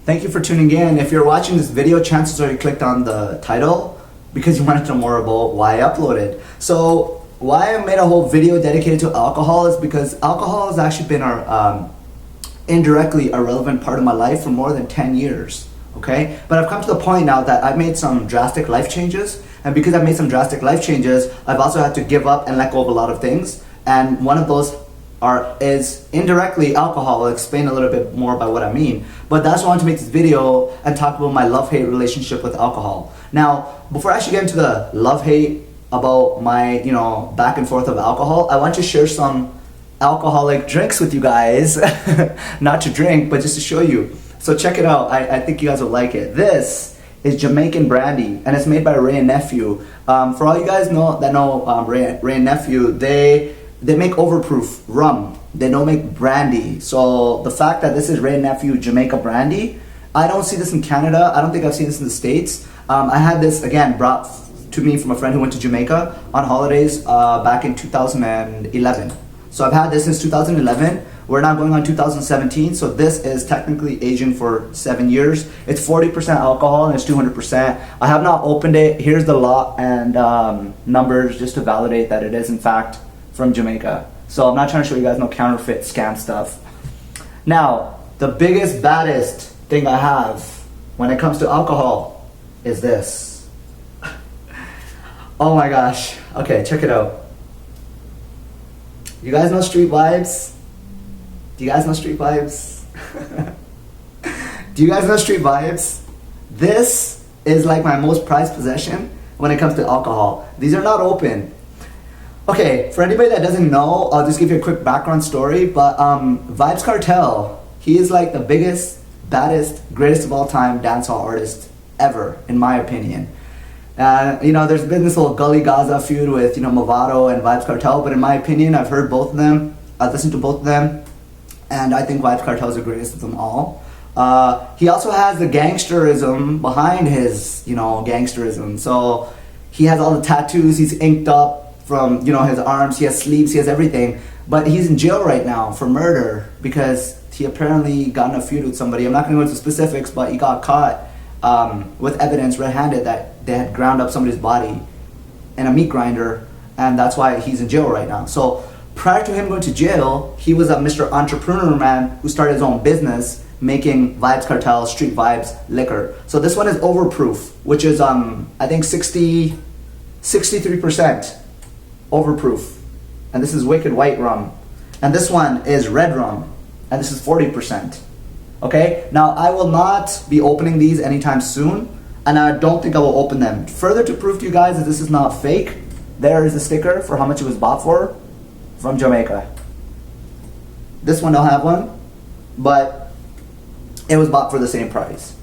Thank you for tuning in. If you're watching this video, chances are you clicked on the title because you wanted to know more about why I uploaded. So why I made a whole video dedicated to alcohol is because alcohol has actually been indirectly a relevant part of my life for more than 10 years. Okay, but I've come to the point now that I've made some drastic life changes, and because I've made some drastic life changes, I've also had to give up and let go of a lot of things, and one of those is indirectly alcohol. I'll explain a little bit more about what I mean, but that's why I want to make this video and talk about my love-hate relationship with alcohol. Now, before I actually get into the love-hate about my, back and forth of alcohol, I want to share some alcoholic drinks with you guys. Not to drink, but just to show you. So check it out. I think you guys will like it. This is Jamaican brandy, and it's made by Ray and Nephew. For all you guys that know Ray and Nephew, they make overproof rum. They don't make brandy. So the fact that this is Ray and Nephew Jamaica brandy, I don't see this in Canada. I don't think I've seen this in the States. I had this, again, brought to me from a friend who went to Jamaica on holidays back in 2011. So I've had this since 2011. We're now going on 2017, so this is technically aging for 7 years. It's 40% alcohol and it's 200%. I have not opened it. Here's the lot and numbers just to validate that it is in fact from Jamaica. So I'm not trying to show you guys no counterfeit scam stuff. Now, the biggest, baddest thing I have when it comes to alcohol is this. Oh my gosh. Okay, check it out. You guys know Street Vybz? Do you guys know Street Vybz? Do you guys know Street Vybz? This is like my most prized possession when it comes to alcohol. These are not open. Okay, for anybody that doesn't know, I'll just give you a quick background story, but Vybz Kartel, he is like the biggest, baddest, greatest of all time dancehall artist ever, in my opinion. There's been this little Gully Gaza feud with, Mavado and Vybz Kartel, but in my opinion, I've heard both of them, I've listened to both of them, and I think Vybz Kartel is the greatest of them all. He also has the gangsterism behind his, gangsterism. So he has all the tattoos, he's inked up from, his arms, he has sleeves, he has everything. But he's in jail right now for murder because he apparently got in a feud with somebody. I'm not going to go into specifics, but he got caught with evidence red-handed that they had ground up somebody's body in a meat grinder, and that's why he's in jail right now. So prior to him going to jail, he was a Mr. Entrepreneur man who started his own business making Vybz Kartel Street Vybz liquor. So this one is overproof, which is I think 63% overproof. And this is Wicked White rum. And this one is red rum, and this is 40%. Okay? Now I will not be opening these anytime soon, and I don't think I will open them. Further to prove to you guys that this is not fake, there is a sticker for how much it was bought for from Jamaica. This one don't have one, but it was bought for the same price.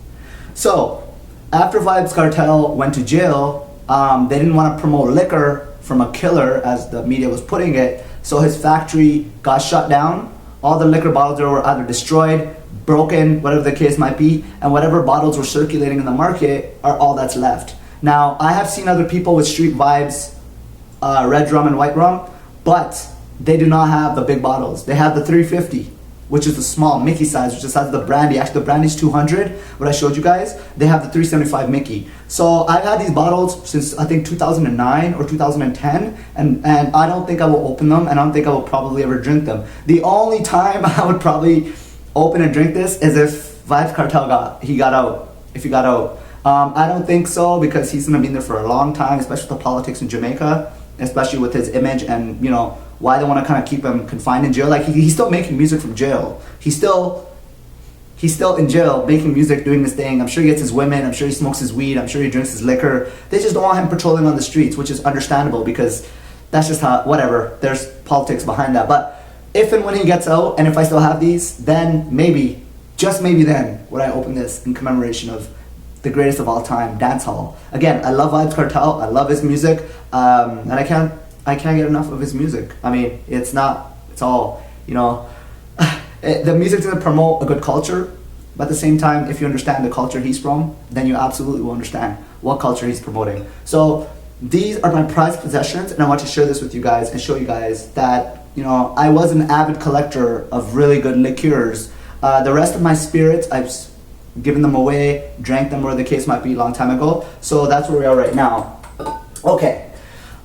So after Vybz Kartel went to jail, they didn't want to promote liquor from a killer, as the media was putting it, so his factory got shut down. All the liquor bottles were either destroyed, broken, whatever the case might be, and whatever bottles were circulating in the market are all that's left. Now, I have seen other people with Street Vybz red rum and white rum, but they do not have the big bottles. They have the 350, which is the small Mickey size, which just has the brandy. Actually, the brandy's 200, what I showed you guys. They have the 375 Mickey. So I've had these bottles since I think 2009 or 2010, and I don't think I will open them, and I don't think I will probably ever drink them. The only time I would probably open and drink this is if Vybz Kartel got out. If he got out. I don't think so, because he's gonna be in there for a long time, especially with the politics in Jamaica, especially with his image and, why they want to kind of keep him confined in jail. Like he's still making music from jail. He's still in jail making music, doing this thing. I'm sure he gets his women. I'm sure he smokes his weed. I'm sure he drinks his liquor. They just don't want him patrolling on the streets, which is understandable because that's just how, whatever. There's politics behind that. But if and when he gets out, and if I still have these, then maybe, just maybe then, would I open this in commemoration of the greatest of all time, dancehall. Again, I love Vybz Kartel. I love his music, and I can't get enough of his music. I mean, it's all, the music doesn't promote a good culture, but at the same time, if you understand the culture he's from, then you absolutely will understand what culture he's promoting. So these are my prized possessions, and I want to share this with you guys and show you guys that, I was an avid collector of really good liqueurs. The rest of my spirits, given them away, drank them, or the case might be a long time ago. So that's where we are right now. Okay,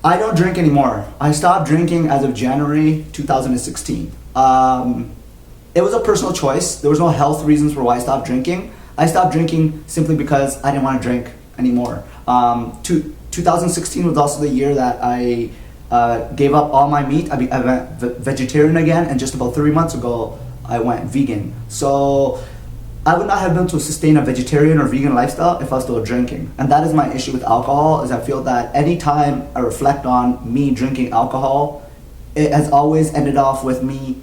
I don't drink anymore. I stopped drinking as of January 2016. It was a personal choice. There was no health reasons for why I stopped drinking. I stopped drinking simply because I didn't want to drink anymore. 2016 was also the year that I gave up all my meat. I went vegetarian again, and just about 3 months ago, I went vegan. So I would not have been able to sustain a vegetarian or vegan lifestyle if I was still drinking. And that is my issue with alcohol, is I feel that anytime I reflect on me drinking alcohol, it has always ended off with me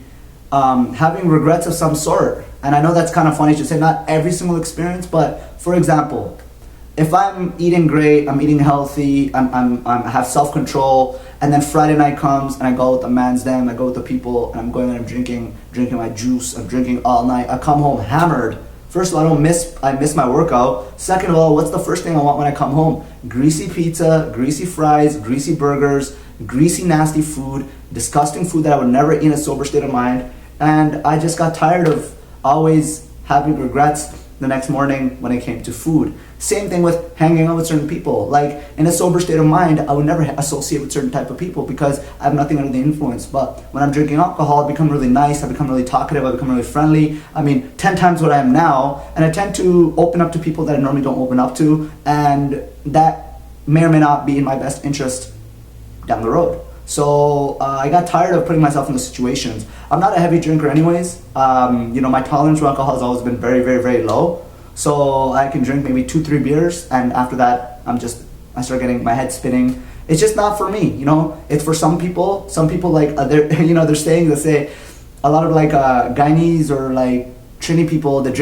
having regrets of some sort. And I know that's kind of funny to say, not every single experience, but for example, if I'm eating great, I'm eating healthy, I have self-control, and then Friday night comes and I go with the man's den, I go with the people, and I'm going and I'm drinking my juice, I'm drinking all night, I come home hammered. First of all, I miss my workout. Second of all, what's the first thing I want when I come home? Greasy pizza, greasy fries, greasy burgers, greasy nasty food, disgusting food that I would never eat in a sober state of mind. And I just got tired of always having regrets the next morning when it came to food. Same thing with hanging out with certain people. Like in a sober state of mind, I would never associate with certain type of people because I have nothing under the influence. But when I'm drinking alcohol, I become really nice, I become really talkative, I become really friendly. I mean, 10 times what I am now. And I tend to open up to people that I normally don't open up to. And that may or may not be in my best interest down the road. So I got tired of putting myself in those situations. I'm not a heavy drinker anyways. My tolerance for alcohol has always been very, very, very low. So I can drink maybe 2-3 beers, and after that, I start getting my head spinning. It's just not for me, It's for some people. Some people like they're saying, they say a lot of like Guyanese or like Trini people that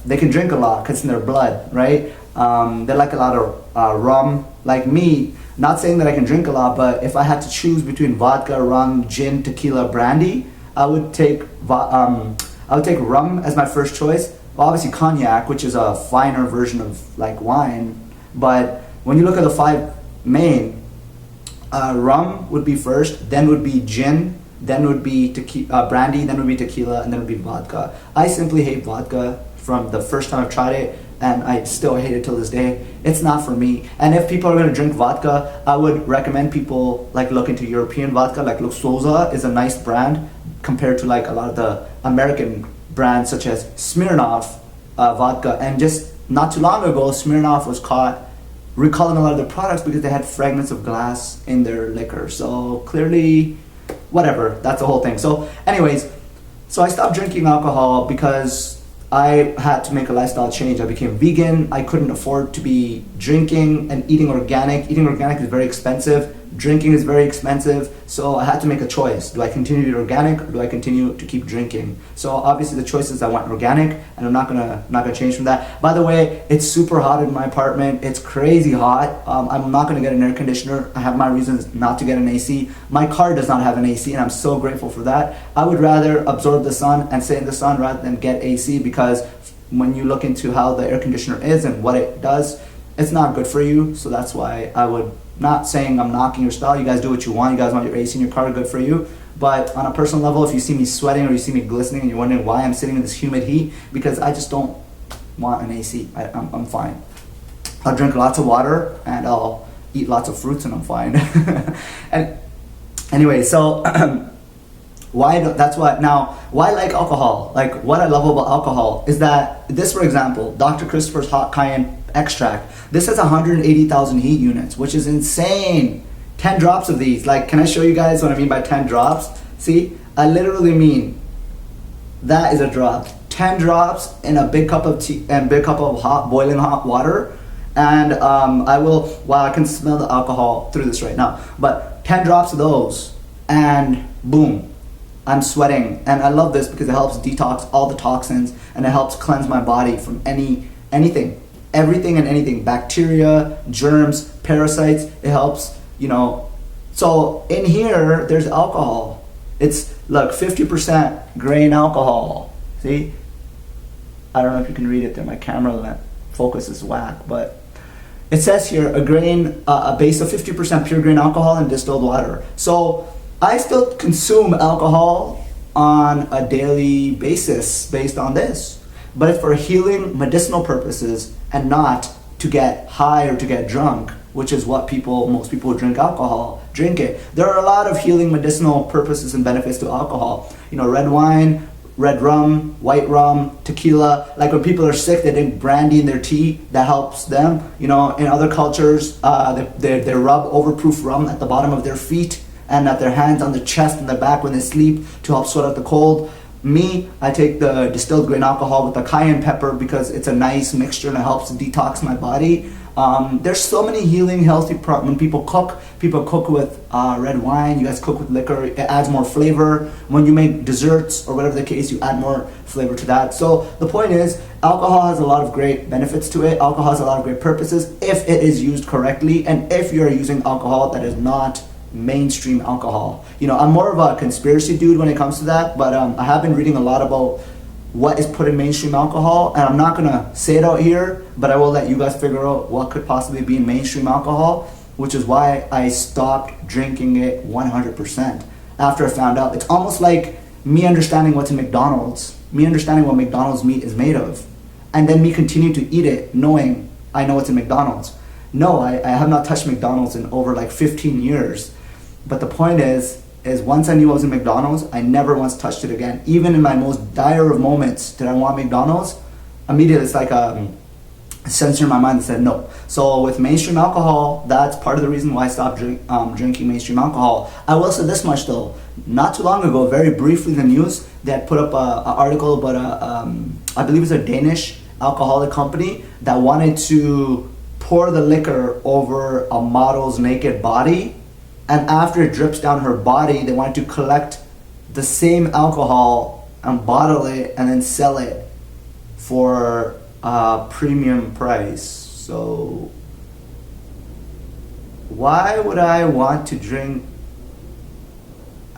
they can drink a lot because it's in their blood, right? They like a lot of rum. Like me, not saying that I can drink a lot, but if I had to choose between vodka, rum, gin, tequila, brandy, I would take rum as my first choice. Well, obviously cognac, which is a finer version of like wine. But when you look at the 5 main, rum would be first, then would be gin, then would be brandy, then would be tequila, and then would be vodka. I simply hate vodka from the first time I've tried it, and I still hate it till this day. It's not for me. And if people are going to drink vodka, I would recommend people like look into European vodka. Like Luxosa is a nice brand compared to like a lot of the American brands such as Smirnoff vodka. And just not too long ago, Smirnoff was caught recalling a lot of their products because they had fragments of glass in their liquor. So clearly, whatever, that's the whole thing. So anyways, so I stopped drinking alcohol because I had to make a lifestyle change. I became vegan. I couldn't afford to be drinking and eating organic. Eating organic is very expensive. Drinking is very expensive. So I had to make a choice. Do I continue to eat organic, or do I continue to keep drinking? So obviously the choice is I went organic, and I'm not gonna change from that. By the way, it's super hot in my apartment. It's crazy hot. I'm not gonna get an air conditioner. I have my reasons not to get an AC. My car does not have an AC, and I'm so grateful for that. I would rather absorb the sun and sit in the sun rather than get AC, because when you look into how the air conditioner is and what it does, it's not good for you. So that's why I would, not saying I'm knocking your style. You guys do what you want. You guys want your AC in your car, good for you. But on a personal level, if you see me sweating or you see me glistening and you're wondering why I'm sitting in this humid heat, because I just don't want an AC. I'm fine. I'll drink lots of water and I'll eat lots of fruits and I'm fine. And anyway, so why I like alcohol. Like what I love about alcohol is that this, for example, Dr. Christopher's Hot Cayenne extract. This has 180,000 heat units, which is insane. 10 drops of these. Like, can I show you guys what I mean by 10 drops? See, I literally mean that is a drop. 10 drops in a big cup of tea and big cup of boiling hot water. And I can smell the alcohol through this right now. But 10 drops of those, and boom, I'm sweating. And I love this because it helps detox all the toxins and it helps cleanse my body from anything. Everything and anything, bacteria, germs, parasites, it helps, So in here, there's alcohol. It's, look, 50% grain alcohol. See? I don't know if you can read it there. My camera focus is whack, but it says here a base of 50% pure grain alcohol and distilled water. So I still consume alcohol on a daily basis based on this. but it's for healing medicinal purposes and not to get high or to get drunk, which is what most people who drink alcohol drink it. There are a lot of healing medicinal purposes and benefits to alcohol. Red wine, red rum, white rum, tequila. Like when people are sick, they drink brandy in their tea. That helps them. In other cultures, they rub overproof rum at the bottom of their feet and at their hands, on the chest and the back when they sleep to help sweat out the cold. Me, I take the distilled grain alcohol with the cayenne pepper because it's a nice mixture and it helps detox my body. There's so many healing, healthy when people cook with red wine. You guys cook with liquor, it adds more flavor. When you make desserts or whatever the case, you add more flavor to that. So the point is, alcohol has a lot of great benefits to it. Alcohol has a lot of great purposes if it is used correctly, and if you're using alcohol that is not mainstream alcohol. I'm more of a conspiracy dude when it comes to that, but I have been reading a lot about what is put in mainstream alcohol, and I'm not gonna say it out here, but I will let you guys figure out what could possibly be in mainstream alcohol, which is why I stopped drinking it 100% after I found out. It's almost like me understanding what's in McDonald's, me understanding what McDonald's meat is made of, and then me continue to eat it knowing I know it's in McDonald's. No, I have not touched McDonald's in over like 15 years. But the point is once I knew I was in McDonald's, I never once touched it again. Even in my most dire of moments, did I want McDonald's? Immediately, it's like a sensor in my mind that said no. So with mainstream alcohol, that's part of the reason why I stopped drinking mainstream alcohol. I will say this much though. Not too long ago, very briefly in the news, they had put up an article about I believe it's a Danish alcoholic company that wanted to pour the liquor over a model's naked body. And after it drips down her body, they wanted to collect the same alcohol and bottle it and then sell it for a premium price. So why would I want to drink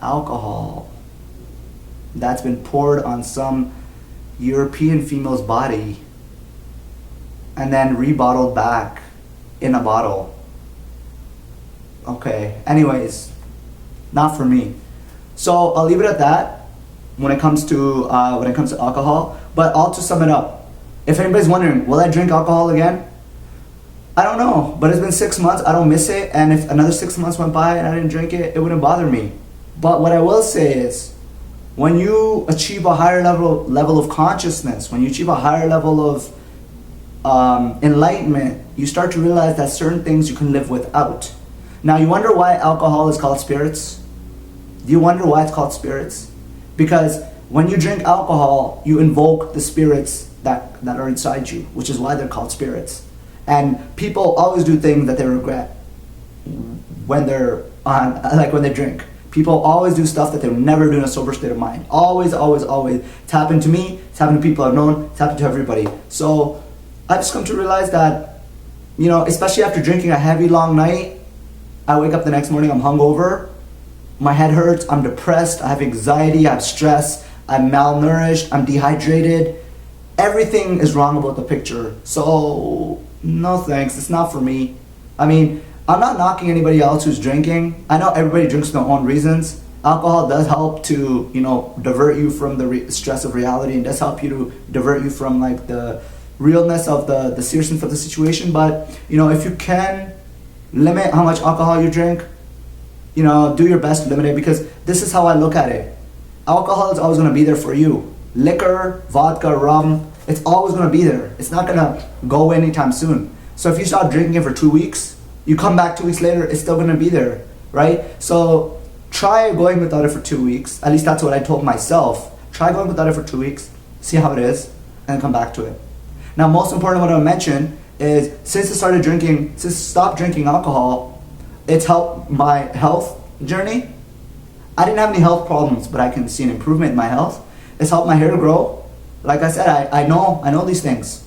alcohol that's been poured on some European female's body and then rebottled back in a bottle? Okay, anyways, not for me. So I'll leave it at that when it comes to alcohol. But all to sum it up, if anybody's wondering, will I drink alcohol again? I don't know, but it's been 6 months. I don't miss it, and if another 6 months went by and I didn't drink it, it wouldn't bother me. But what I will say is, when you achieve a higher level of consciousness, when you achieve a higher level of enlightenment, you start to realize that certain things you can live without. Now, you wonder why alcohol is called spirits? Do you wonder why it's called spirits? Because when you drink alcohol, you invoke the spirits that are inside you, which is why they're called spirits. And people always do things that they regret when when they drink. People always do stuff that they would never do in a sober state of mind. Always, always, always. It's happened to me, it's happened to people I've known, it's happened to everybody. So I've just come to realize that, especially after drinking a heavy, long night, I wake up the next morning, I'm hungover, my head hurts, I'm depressed, I have anxiety, I have stress, I'm malnourished, I'm dehydrated. Everything is wrong about the picture. So, no thanks, it's not for me. I mean, I'm not knocking anybody else who's drinking. I know everybody drinks for their own reasons. Alcohol does help to, divert you from the stress of reality, and does help you to divert you from like the realness of the seriousness of the situation. But, if you can limit how much alcohol you drink, do your best to limit it, because this is how I look at it. Alcohol is always going to be there for you. Liquor, vodka, rum, it's always going to be there. It's not going to go away anytime soon. So if you stop drinking it for 2 weeks, you come back 2 weeks later, it's still going to be there, right? So try going without it for 2 weeks. At least that's what I told myself. Try going without it for 2 weeks, see how it is, and then come back to it. Now, most important what I want to mention is, since I stopped drinking alcohol, it's helped my health journey. I didn't have any health problems, but I can see an improvement in my health. It's helped my hair grow. Like I said, I know these things.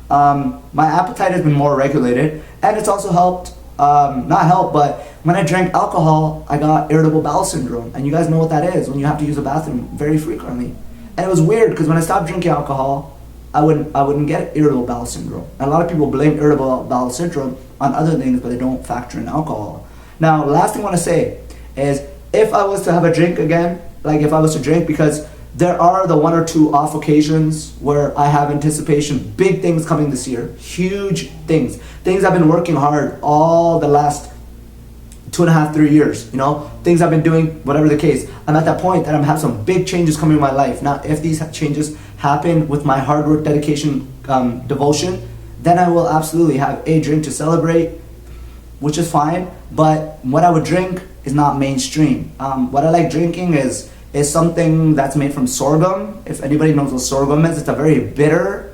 My appetite has been more regulated, and it's also helped, but when I drank alcohol, I got irritable bowel syndrome, and you guys know what that is, when you have to use a bathroom very frequently. And it was weird, because when I stopped drinking alcohol, I wouldn't get irritable bowel syndrome. And a lot of people blame irritable bowel syndrome on other things, but they don't factor in alcohol. Now, the last thing I want to say is, if I was to have a drink again, like if I was to drink, because There are the one or two off occasions where I have anticipation, big things coming this year, huge things. Things I've been working hard all the last 2.5, 3 years, you know, things I've been doing, whatever the case. I'm at that point that I'm having some big changes coming in my life. Now, if these changes happen with my hard work, dedication, devotion, then I will absolutely have a drink to celebrate, which is fine. But what I would drink is not mainstream. What I like drinking is something that's made from sorghum. If anybody knows what sorghum is, it's a very bitter,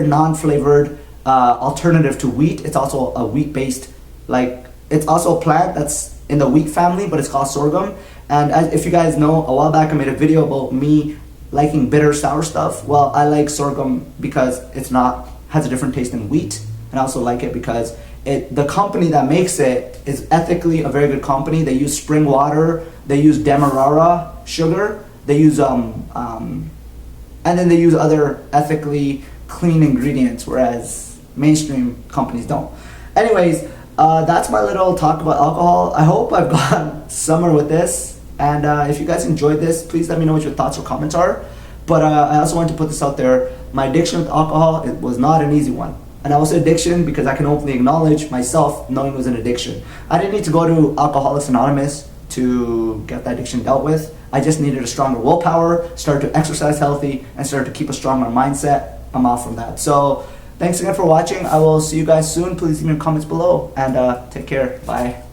non-flavored alternative to wheat. It's also a wheat-based, it's also a plant that's in the wheat family, but it's called sorghum. And if you guys know, a while back I made a video about me liking bitter sour stuff. Well, I like sorghum because has a different taste than wheat, and I also like it because the company that makes it is ethically a very good company. They use spring water, they use demerara sugar, they use and then they use other ethically clean ingredients, whereas mainstream companies don't. Anyways, that's my little talk about alcohol. I hope I've gone somewhere with this. And if you guys enjoyed this, please let me know what your thoughts or comments are. But I also want to put this out there. My addiction with alcohol, it was not an easy one. And I was an addiction because I can openly acknowledge myself knowing it was an addiction. I didn't need to go to Alcoholics Anonymous to get that addiction dealt with. I just needed a stronger willpower, start to exercise healthy, and start to keep a stronger mindset. I'm off from that. So thanks again for watching. I will see you guys soon. Please leave your comments below, and take care. Bye.